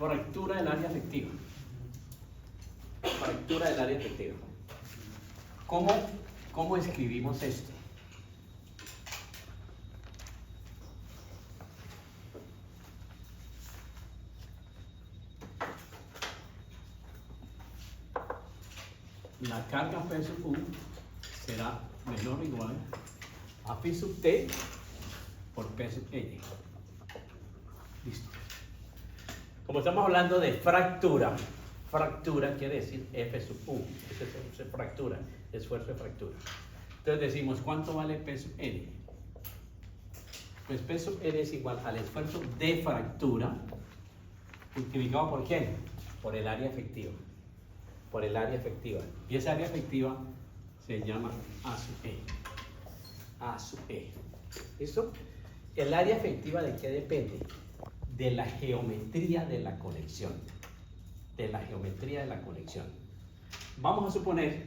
Fractura del área efectiva. Fractura del área efectiva. ¿Cómo escribimos esto? La carga P sub U será menor o igual a phi sub T por P sub N. Listo. Como estamos hablando de fractura, fractura quiere decir F sub U. Es fractura, esfuerzo de fractura. Entonces decimos, ¿cuánto vale P sub N? Pues P sub N es igual al esfuerzo de fractura multiplicado por ¿quién? Por el área efectiva. Por el área efectiva. Y esa área efectiva se llama A sub E. A sub E. ¿Listo? ¿El área efectiva de qué depende? De la geometría de la conexión. De la geometría de la conexión. Vamos a suponer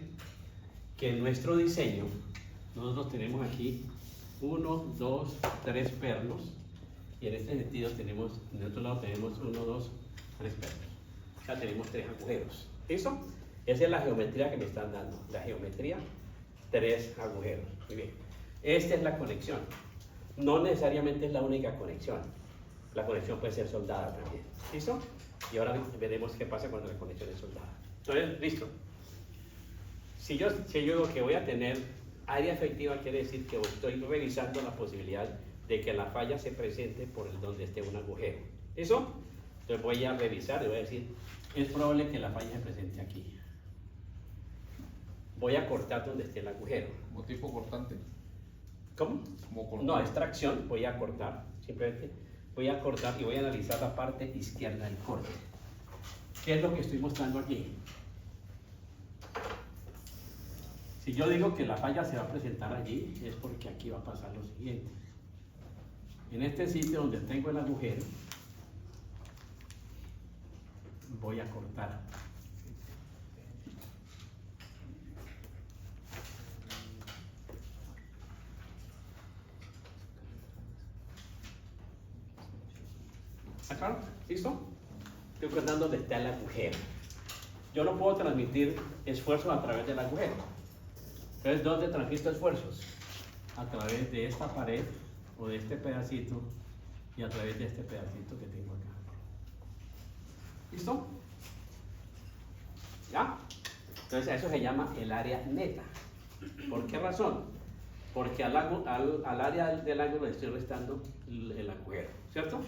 que en nuestro diseño nosotros tenemos aquí 1, 2, 3 pernos y en este sentido tenemos, en otro lado tenemos 1, 2, 3 pernos. O sea, tenemos 3 agujeros. ¿Listo? Esa es la geometría que me están dando. La geometría, 3 agujeros. Muy bien. Esta es la conexión. No necesariamente es la única conexión. La conexión puede ser soldada también. ¿Listo? Y ahora veremos qué pasa cuando la conexión es soldada. Entonces, listo. Si yo digo que voy a tener área efectiva, quiere decir que estoy revisando la posibilidad de que la falla se presente por donde esté un agujero. ¿Listo? Entonces voy a revisar y voy a decir, es probable que la falla se presente aquí. Voy a cortar donde esté el agujero. Como tipo cortante. ¿Cómo? Como cortante. No, extracción, voy a cortar, simplemente voy a cortar y voy a analizar la parte izquierda del corte. ¿Qué es lo que estoy mostrando aquí? Si yo digo que la falla se va a presentar allí, es porque aquí va a pasar lo siguiente. En este sitio donde tengo el agujero, voy a cortar. ¿Está claro? ¿Listo? Estoy cortando donde está el agujero. Yo no puedo transmitir esfuerzos a través del agujero. Entonces, ¿dónde transmito esfuerzos? A través de esta pared o de este pedacito y a través de este pedacito que tengo acá. ¿Listo? ¿Ya? Entonces, a eso se llama el área neta. ¿Por qué razón? Porque al área del ángulo le estoy restando el agujero, ¿cierto?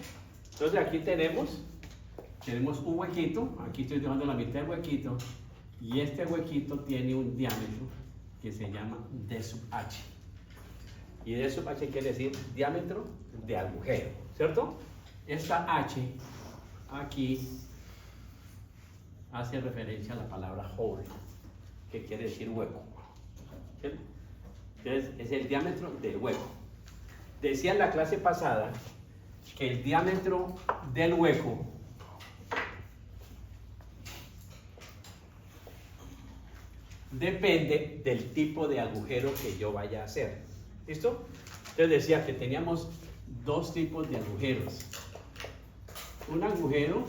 Entonces aquí tenemos un huequito, aquí estoy dejando la mitad del huequito, y este huequito tiene un diámetro que se llama D sub H. Y D sub H quiere decir diámetro de agujero, ¿cierto? Esta H aquí hace referencia a la palabra hole, que quiere decir hueco. ¿Sí? Entonces es el diámetro del hueco. Decía en la clase pasada que el diámetro del hueco depende del tipo de agujero que yo vaya a hacer. ¿Listo? Entonces decía que teníamos dos tipos de agujeros. Un agujero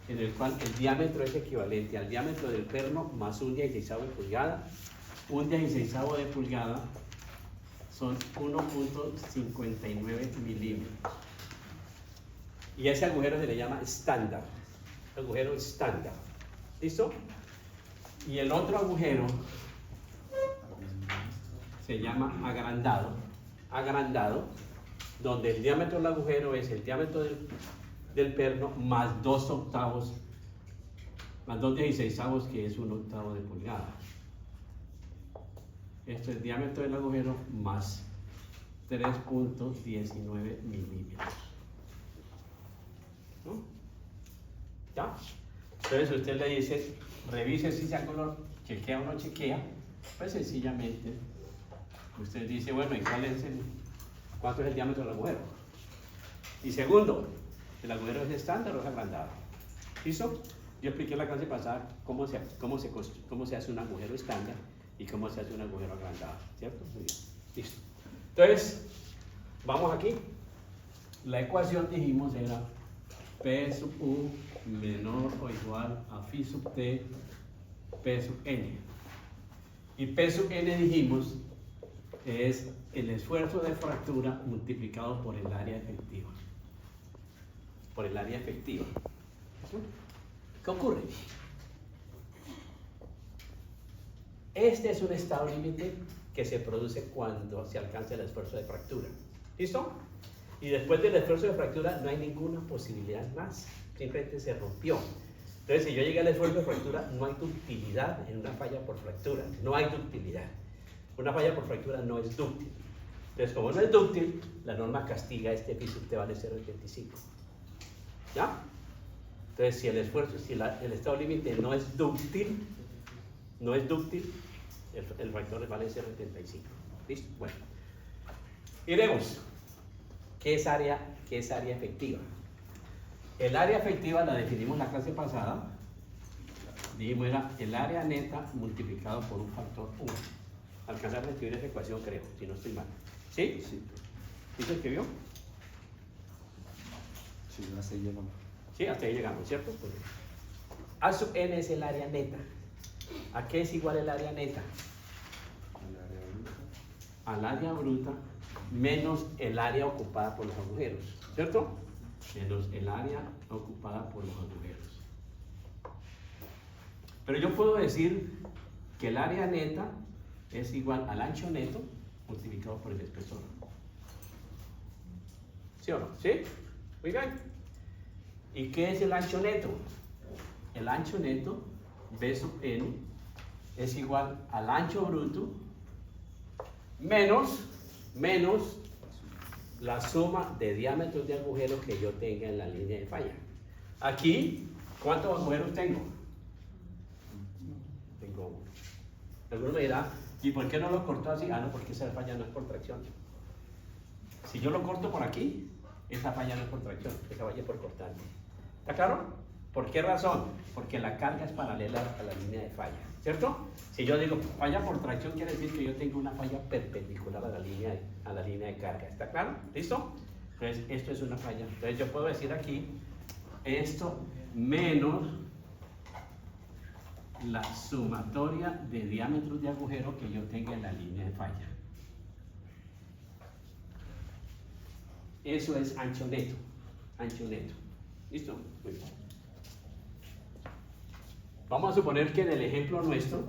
en el cual el diámetro es equivalente al diámetro del perno más 1/16 de pulgada. 1/16 de pulgada son 1.59 milímetros. Y ese agujero se le llama estándar. Agujero estándar. ¿Listo? Y el otro agujero se llama agrandado. Agrandado, donde el diámetro del agujero es el diámetro del perno más 2 octavos, más 2/16, que es 1 octavo de pulgada. Esto es el diámetro del agujero más 3.19 milímetros. ¿No? ¿Ya? Entonces usted le dice, revise si ese ángulo chequea o no chequea. Pues sencillamente usted dice, bueno, ¿y cuánto es el diámetro del agujero? Y segundo, ¿el agujero es estándar o es agrandado? ¿Listo? Yo expliqué en la clase pasada cómo se hace un agujero estándar y cómo se hace un agujero agrandado, ¿cierto? Muy bien. Listo. Entonces, vamos aquí. La ecuación, dijimos, era P sub U menor o igual a phi sub T P sub N. Y P sub N dijimos es el esfuerzo de fractura multiplicado por el área efectiva. Por el área efectiva. ¿Qué ocurre? Este es un estado límite que se produce cuando se alcanza el esfuerzo de fractura. ¿Listo? Y después del esfuerzo de fractura no hay ninguna posibilidad más. Simplemente se rompió. Entonces, si yo llegué al esfuerzo de fractura, no hay ductilidad en una falla por fractura. No hay ductilidad. Una falla por fractura no es dúctil. Entonces, como no es dúctil, la norma castiga este phi sub t vale 0,85. ¿Ya? Entonces, si el esfuerzo, si el estado límite no es dúctil, el factor vale 0,75. ¿Listo? Bueno. Iremos. ¿Qué es área efectiva? El área efectiva la definimos la clase pasada. Dijimos era el área neta multiplicado por un factor 1. Alcanzar a escribir esa ecuación, creo, si no estoy mal. ¿Sí? Sí. ¿Sí se escribió? Sí, hasta ahí llegamos. Sí, hasta ahí llegamos, ¿cierto? Pues, A sub n es el área neta. ¿A qué es igual el área neta? Al área bruta menos el área ocupada por los agujeros, ¿cierto? Menos el área ocupada por los agujeros. Pero yo puedo decir que el área neta es igual al ancho neto multiplicado por el espesor. ¿Sí o no? ¿Sí? Muy bien. ¿Y qué es el ancho neto? El ancho neto, B sub n, es igual al ancho bruto menos la suma de diámetros de agujero que yo tenga en la línea de falla. Aquí, ¿cuántos agujeros tengo? Tengo uno. Alguno me dirá, ¿y por qué no lo cortó así? Ah, no, porque esa falla no es por tracción. Si yo lo corto por aquí, esa falla no es por tracción, esa falla es por cortar. ¿Está claro? ¿Por qué razón? Porque la carga es paralela a la línea de falla, ¿cierto? Si yo digo falla por tracción, quiere decir que yo tengo una falla perpendicular a la línea de carga. ¿Está claro? ¿Listo? Entonces, esto es una falla. Entonces, yo puedo decir aquí, esto menos la sumatoria de diámetros de agujero que yo tenga en la línea de falla. Eso es ancho neto. Ancho neto. ¿Listo? Muy bien. Vamos a suponer que en el ejemplo nuestro,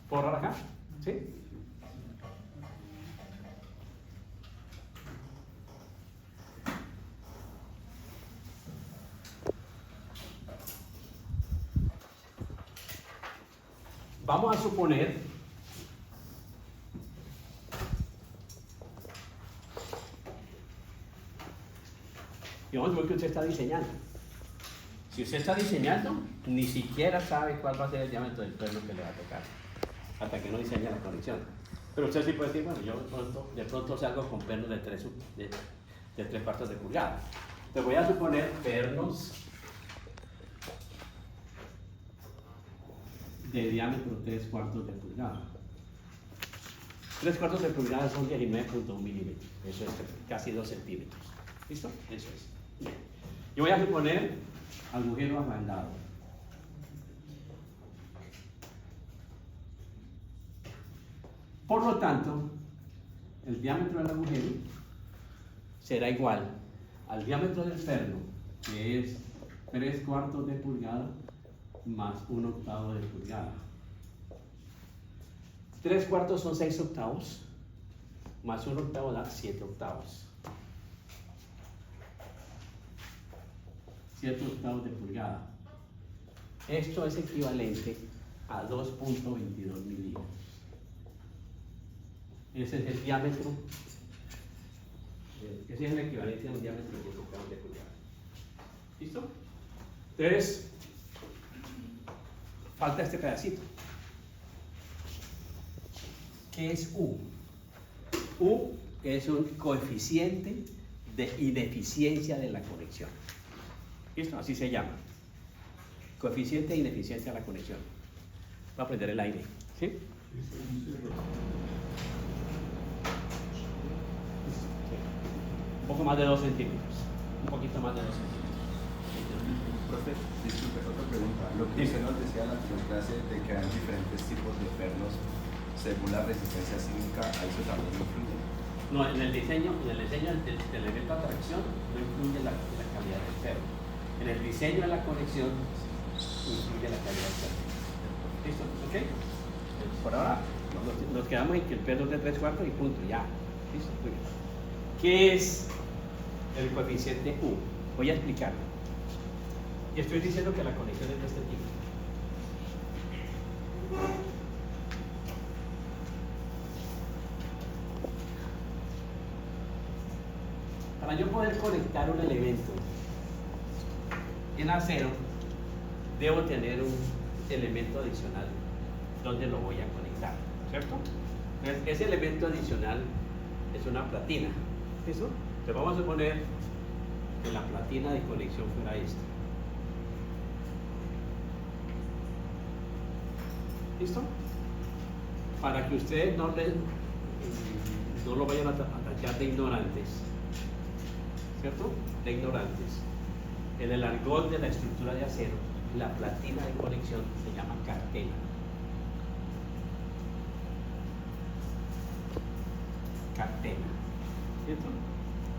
¿puedo borrar acá? ¿Sí? Vamos a suponer y vamos a ver que usted está diseñando. Si usted está diseñando, ni siquiera sabe cuál va a ser el diámetro del perno que le va a tocar, hasta que no diseñe la conexión. Pero usted sí puede decir, bueno, yo de pronto salgo con pernos de 3 cuartos de pulgada. Te voy a suponer pernos de diámetro 3 cuartos de pulgada. 3 cuartos de pulgada son 19.1 milímetros. Eso es casi 2 centímetros. ¿Listo? Eso es. Bien. Yo voy a suponer agujero agrandado. Por lo tanto, el diámetro del agujero será igual al diámetro del perno, que es 3 cuartos de pulgada más 1 octavo de pulgada. 3 cuartos son 6 octavos, más 1 octavo da 7 octavos. 7 octavos de pulgada. Esto es equivalente a 2.22 milímetros. Ese es el diámetro. Ese es el equivalente a un diámetro de 10 octavos de pulgada. ¿Listo? Entonces, falta este pedacito. ¿Qué es U? U es un coeficiente de ineficiencia de la conexión. ¿Listo? Así se llama. Coeficiente de ineficiencia de la conexión. Voy a prender el aire. ¿Sí? Un poco más de 2 centímetros. un poquito más de 2 centímetros. Profe, disculpe, otra pregunta. Lo que usted nos decía en la primera clase de que hay diferentes tipos de pernos según la resistencia sísmica, ¿a eso también influye? No, en el diseño del elemento de atracción no influye la calidad del perno. En el diseño de la conexión influye la calidad del perno. ¿Listo? ¿Ok? Por ahora nos quedamos en que el perno es de 3/4 y punto, ya. ¿Listo? Muy bien. ¿Qué es el coeficiente U? Voy a explicarlo. Y estoy diciendo que la conexión es de este tipo. Para yo poder conectar un elemento en acero, debo tener un elemento adicional donde lo voy a conectar, ¿cierto? Entonces, ese elemento adicional es una platina. ¿Eso? Entonces vamos a suponer que la platina de conexión fuera esta. ¿Listo? Para que ustedes no lo vayan a tachar de ignorantes, ¿cierto? De ignorantes. En el argot de la estructura de acero, la platina de conexión se llama cartela. Cartela, ¿cierto?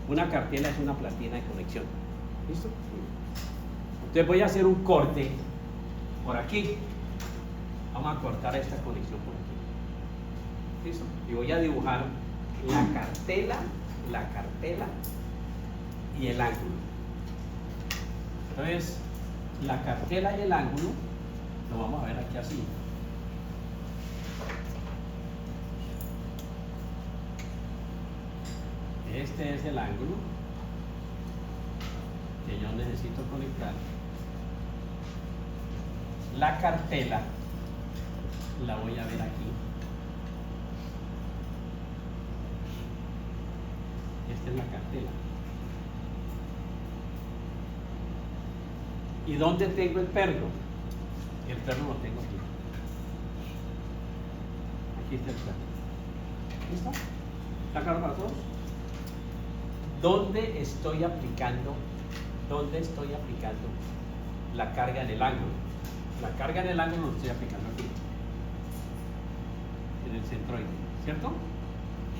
Una cartela es una platina de conexión. ¿Listo? Entonces voy a hacer un corte por aquí. Vamos a cortar esta conexión por aquí. ¿Listo? Y voy a dibujar la cartela y el ángulo. Entonces, la cartela y el ángulo lo vamos a ver aquí así. Este es el ángulo que yo necesito conectar. La cartela la voy a ver aquí. Esta es la cartela. ¿Y dónde tengo el perno? El perno lo tengo aquí. Aquí está el perno. ¿Listo? ¿Está claro para todos? ¿Dónde estoy aplicando la carga en el ángulo? La carga en el ángulo lo estoy aplicando aquí, en el centroide, ¿cierto?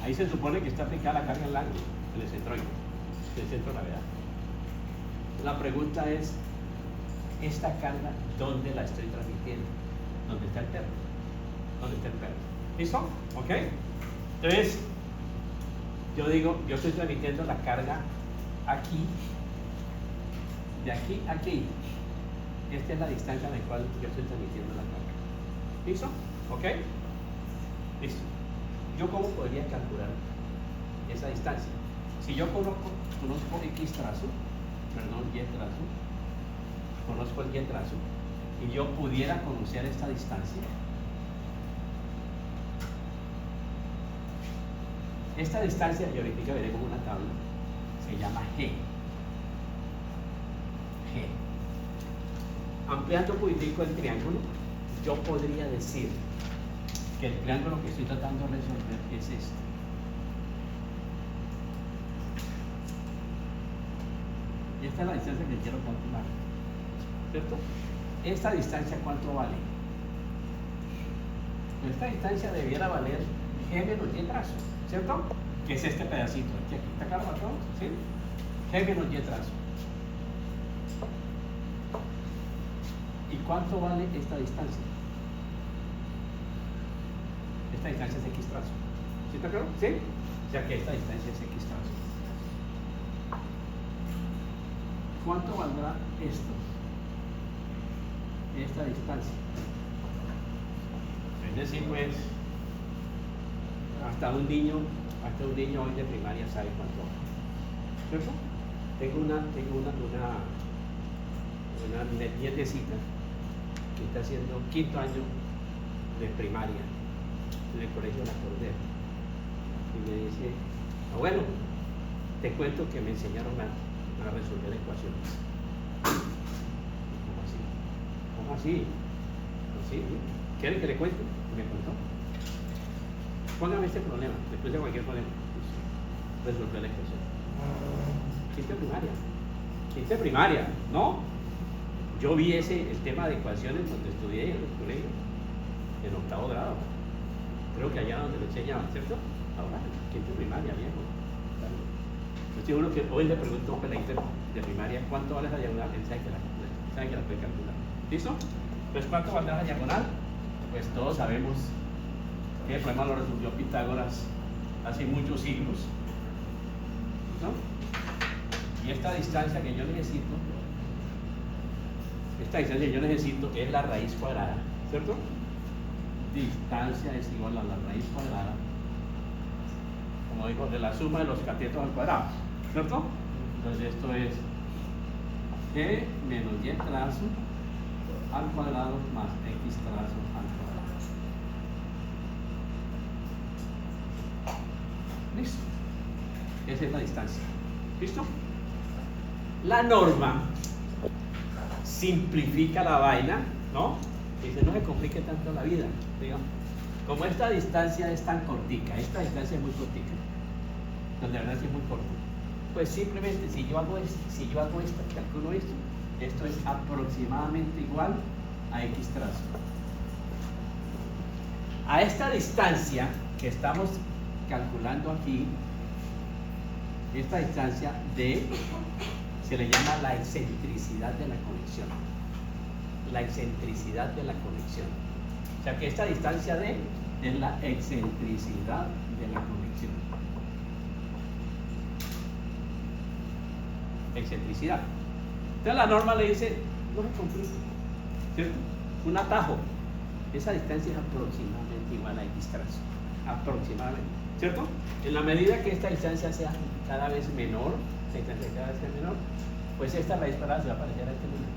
Ahí se supone que está aplicada la carga en el ángulo, en el centroide, en el centro de gravedad. La pregunta es, ¿esta carga dónde la estoy transmitiendo? ¿Dónde está el perno? ¿Dónde está el perno? ¿Listo? ¿Ok? Entonces, yo digo, yo estoy transmitiendo la carga aquí, de aquí a aquí. Esta es la distancia a la cual yo estoy transmitiendo la carga. ¿Listo? ¿Ok? Listo. ¿Yo cómo podría calcular esa distancia? Si yo conozco X trazo, perdón, Y trazo, conozco el Y trazo, y yo pudiera conocer esta distancia, esta distancia, y ahorita veremos una tabla, se llama G. G. Ampliando un poquitico el triángulo, yo podría decir que el triángulo que estoy tratando de resolver es este. Y esta es la distancia que quiero calcular, ¿cierto? ¿Esta distancia cuánto vale? Esta distancia debiera valer G menos Y trazo, ¿cierto? Que es este pedacito. Aquí, ¿está claro para todos? ¿Sí? G menos Y trazo. ¿Y cuánto vale esta distancia? Esta distancia es X trazo. ¿Sí está claro? ¿Sí? O sea que esta distancia es X trazo. ¿Cuánto valdrá esto? Esta distancia. Es decir, pues, hasta un niño hoy de primaria sabe cuánto vale. ¿Cierto? Tengo una nietecita que está haciendo 5º año de primaria en el colegio de la Cordera. Y me dice, abuelo, te cuento que me enseñaron a resolver ecuaciones. ¿Cómo así? ¿Cómo así? ¿Sí? ¿Quieren que le cuente? Me contó. Póngame este problema, después de cualquier problema, resolver la ecuación. 5º primaria. quinta primaria, ¿no? Yo vi el tema de ecuaciones donde estudié en el colegio, en octavo grado. Creo que allá donde lo enseñaban, ¿cierto? Ahora, quinta primaria, viejo. Yo estoy seguro que hoy le pregunto a un peladito de primaria cuánto vale esa diagonal, él sabe que la puede calcular. ¿Listo? Pues ¿cuánto vale la diagonal? Pues todos sabemos que el problema lo resolvió Pitágoras hace muchos siglos, ¿no? Y esta distancia que yo necesito es la raíz cuadrada, ¿cierto? Distancia es igual a la raíz cuadrada, como digo, de la suma de los catetos al cuadrado, ¿cierto? Entonces esto es g menos y trazo al cuadrado más x trazo al cuadrado. ¿Listo? Esa es la distancia. ¿Listo? La norma simplifica la vaina, ¿no? Dice, no se complique tanto la vida, digamos. Como esta distancia es tan cortica, esta distancia es muy cortica, donde la verdad es muy corta, pues simplemente si yo hago esto, calculo esto es aproximadamente igual a x trazo. A esta distancia que estamos calculando aquí, esta distancia d se le llama la excentricidad de la conexión. La excentricidad de la conexión. O sea que esta distancia d es la excentricidad de la conexión. Excentricidad. Entonces la norma le dice, no me complique, ¿cierto? Un atajo. Esa distancia es aproximadamente igual a x trazo. Aproximadamente, ¿cierto? En la medida que esta distancia sea cada vez menor, pues esta raíz cuadrada se va a parecer a este número,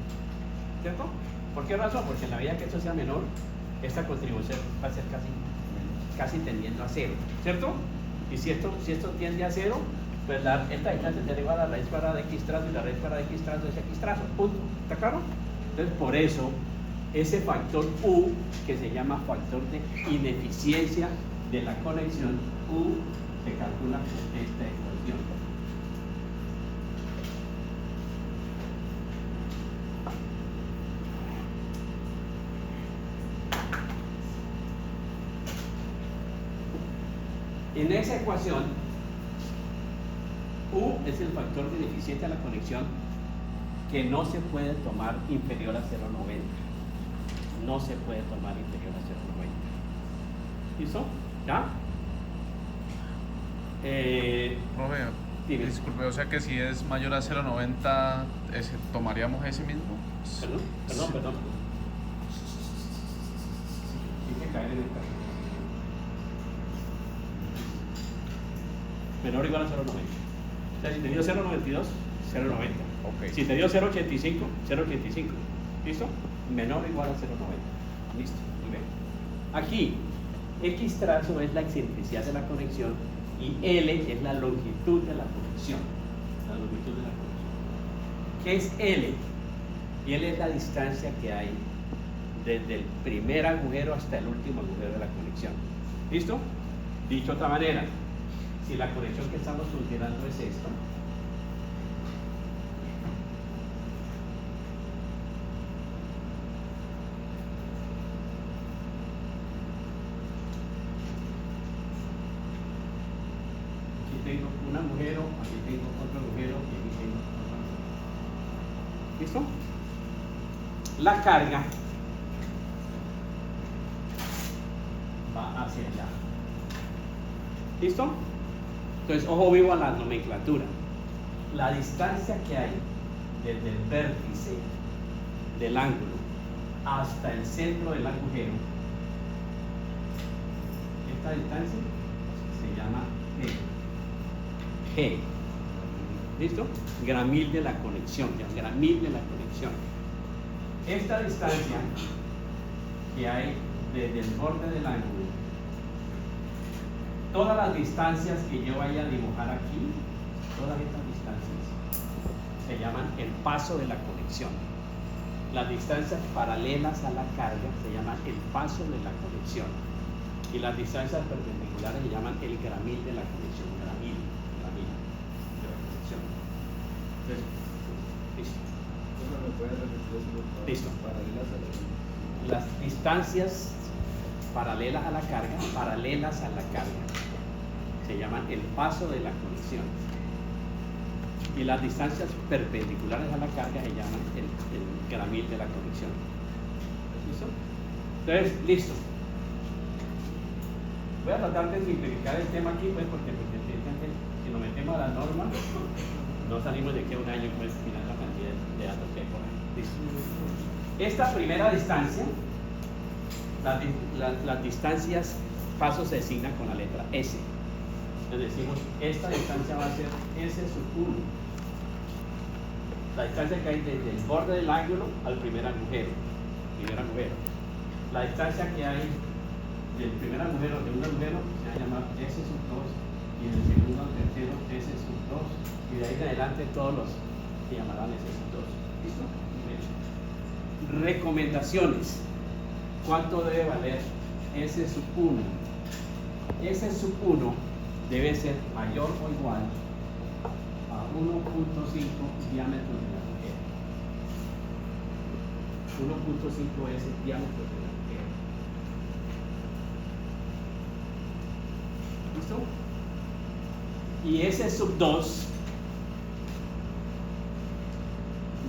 ¿cierto? ¿Por qué razón? Porque en la medida que esto sea menor, esta contribución va a ser casi tendiendo a cero, ¿cierto? Y si esto tiende a cero, pues esta distancia será igual a la raíz cuadrada de x trazo, y la raíz cuadrada de x trazo es x trazo, punto. ¿Está claro? Entonces, por eso, ese factor U, que se llama factor de ineficiencia de la conexión, U se calcula con esta ecuación. En esa ecuación, U es el factor de ineficiencia de la conexión que no se puede tomar inferior a 0,90. No se puede tomar inferior a 0,90. ¿Listo? ¿Ya? Profe, dime. disculpe, o sea que si es mayor a 0,90, ¿tomaríamos ese mismo? Perdón. Hay que caer en esta. Menor o igual a 0,90. O sea, si te dio 0,92, 0,90. Ok. Si te dio 0,85, 0,85. ¿Listo? Menor o igual a 0,90. Listo. Muy bien. Aquí, x trazo es la excentricidad de la conexión y L es la longitud de la conexión. La longitud de la conexión. ¿Qué es L? Y L es la distancia que hay desde el primer agujero hasta el último agujero de la conexión. ¿Listo? Dicho de otra manera, si la conexión que estamos considerando es esta, aquí tengo un agujero, aquí tengo otro agujero y aquí tengo otro agujero. ¿Listo? La carga va hacia allá. ¿Listo? Entonces, ojo vivo a la nomenclatura. La distancia que hay desde el vértice del ángulo hasta el centro del agujero, esta distancia se llama G. G. ¿Listo? Gramil de la conexión. Gramil de la conexión. Esta distancia que hay desde el borde del ángulo, todas las distancias que yo vaya a dibujar aquí, todas estas distancias se llaman el paso de la conexión. Las distancias paralelas a la carga se llaman el paso de la conexión. Y las distancias perpendiculares se llaman el gramil de la conexión. Gramil de la conexión. Entonces, puede repetir eso, por favor? Listo. Paralelas a la... Las distancias paralelas a la carga, se llaman el paso de la conexión. Y las distancias perpendiculares a la carga se llaman el gramil de la conexión. ¿Listo? Entonces, listo. Voy a tratar de simplificar el tema aquí, pues, porque si nos metemos a la norma, no salimos de aquí a un año, pues, mirando la cantidad de datos que hay por ahí. Listo. Esta primera distancia, las distancias, pasos se designan con la letra S. Entonces decimos, esta distancia va a ser S sub 1. La distancia que hay desde el borde del ángulo al primer agujero. La distancia que hay del primer agujero de un agujero se va a llamar S sub 2 y del segundo al tercero S sub 2 y de ahí en adelante todos los se llamarán S sub 2. ¿Listo? Recomendaciones. ¿Cuánto debe valer S sub 1? S sub 1 debe ser mayor o igual a 1.5 diámetros del agujero. 1.5 es el diámetro del agujero. ¿Listo? Y S sub 2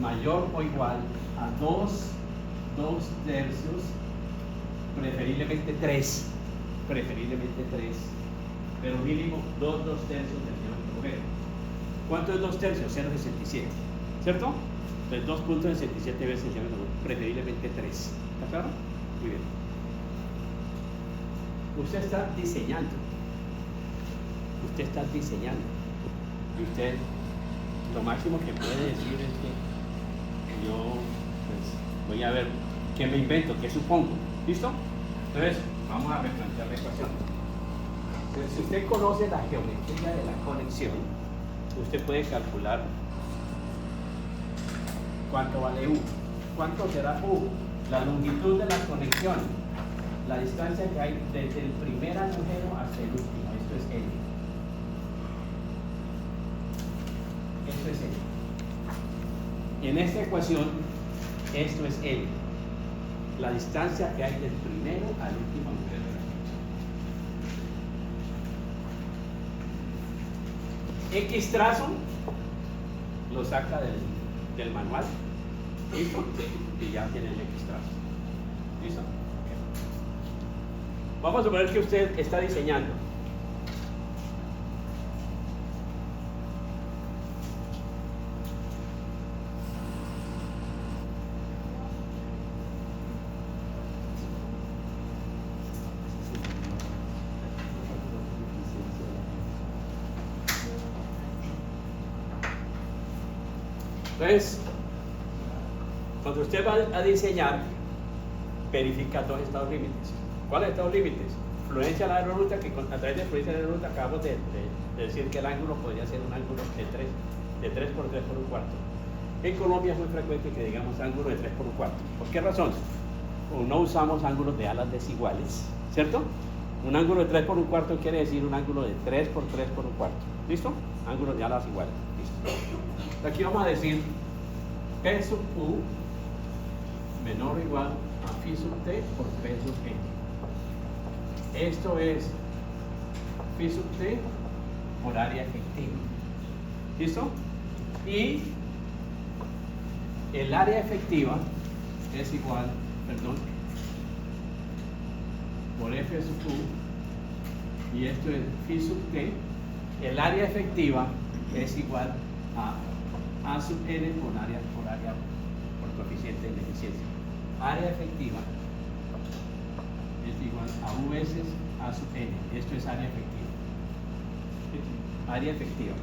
mayor o igual a 2 tercios, preferiblemente 3, pero mínimo 2 tercios del diámetro del agujero. ¿Cuánto es 2 tercios? 0,67, ¿cierto? Entonces 2.67 veces el diámetro, preferiblemente 3. ¿Está claro? Muy bien. Usted está diseñando. Y usted, lo máximo que puede decir es que yo, pues, voy a ver qué me invento, qué supongo. ¿Listo? Entonces, vamos a replantear la ecuación. Entonces, si usted conoce la geometría de la conexión, usted puede calcular cuánto vale U. ¿Cuánto será U? La longitud de la conexión, la distancia que hay desde el primer agujero hasta el último. Esto es L. Esto es L. En esta ecuación, esto es L. La distancia que hay del primero al último agujero de la conexión. X trazo lo saca del manual. ¿Listo? Y ya tiene el X trazo. ¿Listo? Okay. Vamos a suponer que usted está diseñando. Entonces, cuando usted va a diseñar, verifica dos estados límites. ¿Cuáles estados límites? Fluencia a la aeroruta, que a través de fluencia a la aeroruta acabamos de decir que el ángulo podría ser un ángulo de 3 por 3 por un cuarto. En Colombia es muy frecuente que digamos ángulo de 3 por un cuarto. ¿Por qué razón? O no usamos ángulos de alas desiguales, ¿cierto? Un ángulo de 3 por un cuarto quiere decir un ángulo de 3 por 3 por un cuarto. ¿Listo? Ángulos de alas iguales. Listo. Aquí vamos a decir P sub U menor o igual a phi sub T por P sub N. Esto es phi sub T por área efectiva. ¿Listo? Y el área efectiva es igual, por F sub U, y esto es phi sub T. El área efectiva es igual a sub N por coeficiente de eficiencia. Área efectiva es igual a U veces A sub N. Esto es área efectiva. Área efectiva.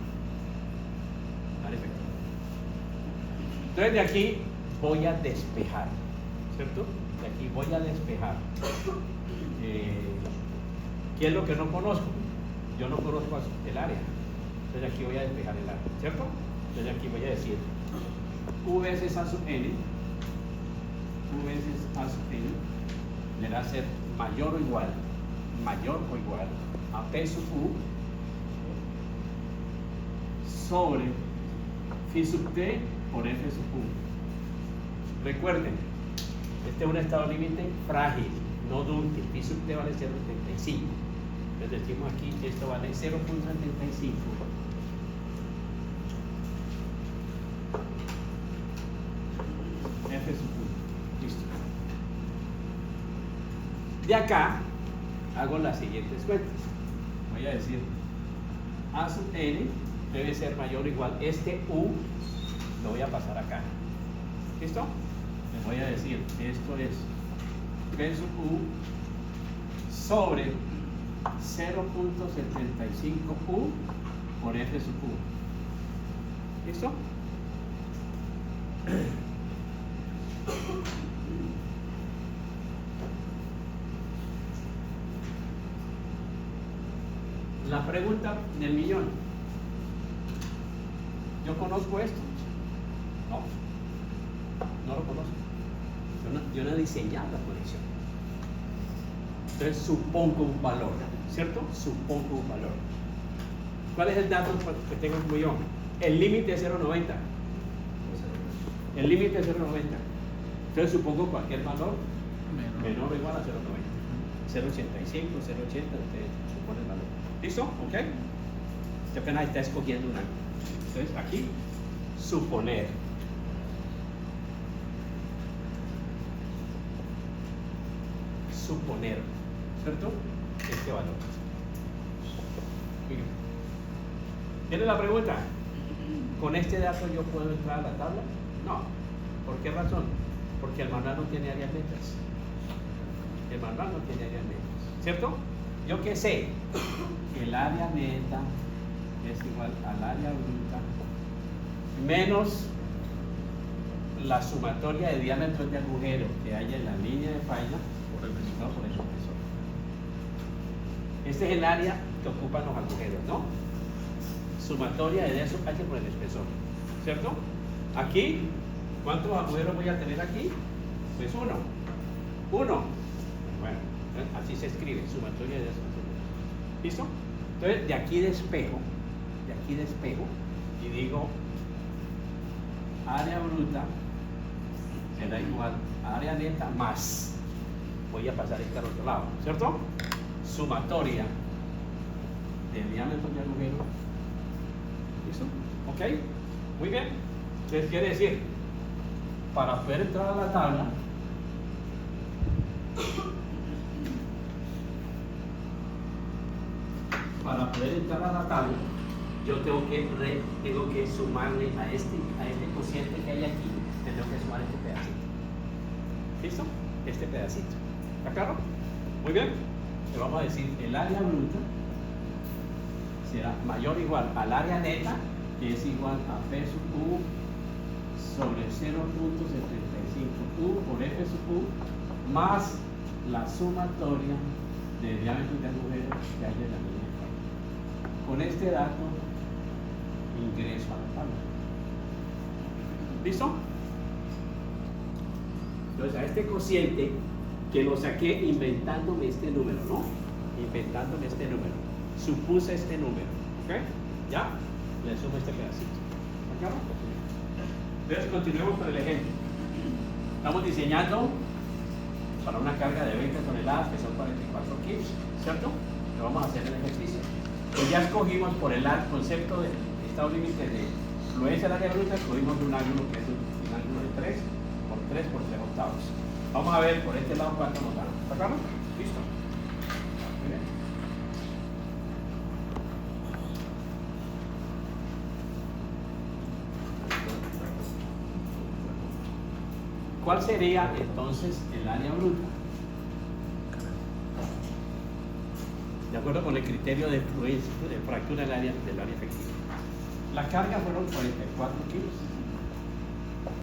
Entonces de aquí voy a despejar, ¿cierto? De aquí voy a despejar. ¿Qué es lo que no conozco? Yo no conozco el área. Entonces aquí voy a despejar el área, ¿cierto? Entonces aquí voy a decir U veces A sub N, deberá ser mayor o igual a P sub U sobre phi sub T por F sub U. Recuerden, este es un estado límite frágil, no dúctil. Phi sub t vale 0.75. Entonces decimos aquí que esto vale 0.75. F sub 1. Listo. De acá hago las siguientes cuentas. Voy a decir A sub n debe ser mayor o igual. Este U lo voy a pasar acá. ¿Listo? Les voy a decir, esto es P sub U sobre 0.75U por F sub U. ¿Listo? La pregunta del millón. ¿Yo conozco esto? No. No lo conozco. Yo no he diseñado la conexión. Entonces supongo un valor, ¿cierto? Supongo un valor. ¿Cuál es el dato que tengo como yo? El límite es 0.90. El límite es 0.90. Entonces supongo cualquier valor menor o igual a 0.90. 0.85, 0.80, usted supone el valor. ¿Listo? ¿Ok? Usted apenas está escogiendo una. Entonces aquí, suponer. Suponer, ¿cierto? Este valor. Miren. ¿Tiene la pregunta? ¿Con este dato yo puedo entrar a la tabla? No. ¿Por qué razón? Porque el manual no tiene áreas netas. El manual no tiene áreas netas, ¿cierto? ¿Yo qué sé? El área neta es igual al área bruta menos la sumatoria de diámetros de agujero que hay en la línea de falla por el espesor. Este es el área que ocupan los agujeros, ¿no? Sumatoria de eso H por el espesor, ¿cierto? Aquí, ¿cuántos agujeros voy a tener aquí? Pues uno. Bueno, así se escribe, sumatoria de eso. ¿Listo? Entonces, de aquí despejo y digo área bruta será igual a área neta más, voy a pasar este al otro lado, ¿cierto? Sumatoria de diámetro de agujero. ¿Listo? ¿Ok? Muy bien. Entonces quiere decir, para poder entrar a la tabla, yo tengo que sumarle a este cociente que hay aquí, tengo que sumar este pedacito. ¿Listo? Este pedacito. ¿Está claro? Muy bien. Le vamos a decir el área bruta será mayor o igual al área neta, que es igual a P sub U sobre 0.75U por F sub U más la sumatoria de diámetros de agujero que hay en la línea. Con este dato ingreso a la tabla. ¿Listo? Entonces a este cociente que lo saqué inventándome este número, ¿no? Inventándome este número. Supuse este número. ¿Ok? ¿Ya? Le sumo este pedacito. ¿Está claro? Entonces continuemos con el ejemplo. Estamos diseñando para una carga de 20 toneladas que son 44 kilos, ¿cierto? Lo vamos a hacer en el ejercicio. Pues ya escogimos por el concepto de estado límite de fluencia del área bruta, escogimos un ángulo que es un ángulo de 3 por 3 por 3 octavos. Vamos a ver por este lado cuánto nos da. ¿Está claro? Listo. Muy bien. ¿Cuál sería entonces el área bruta? De acuerdo con el criterio de fluencia, de fractura del área efectiva. La carga fueron 44 kilos.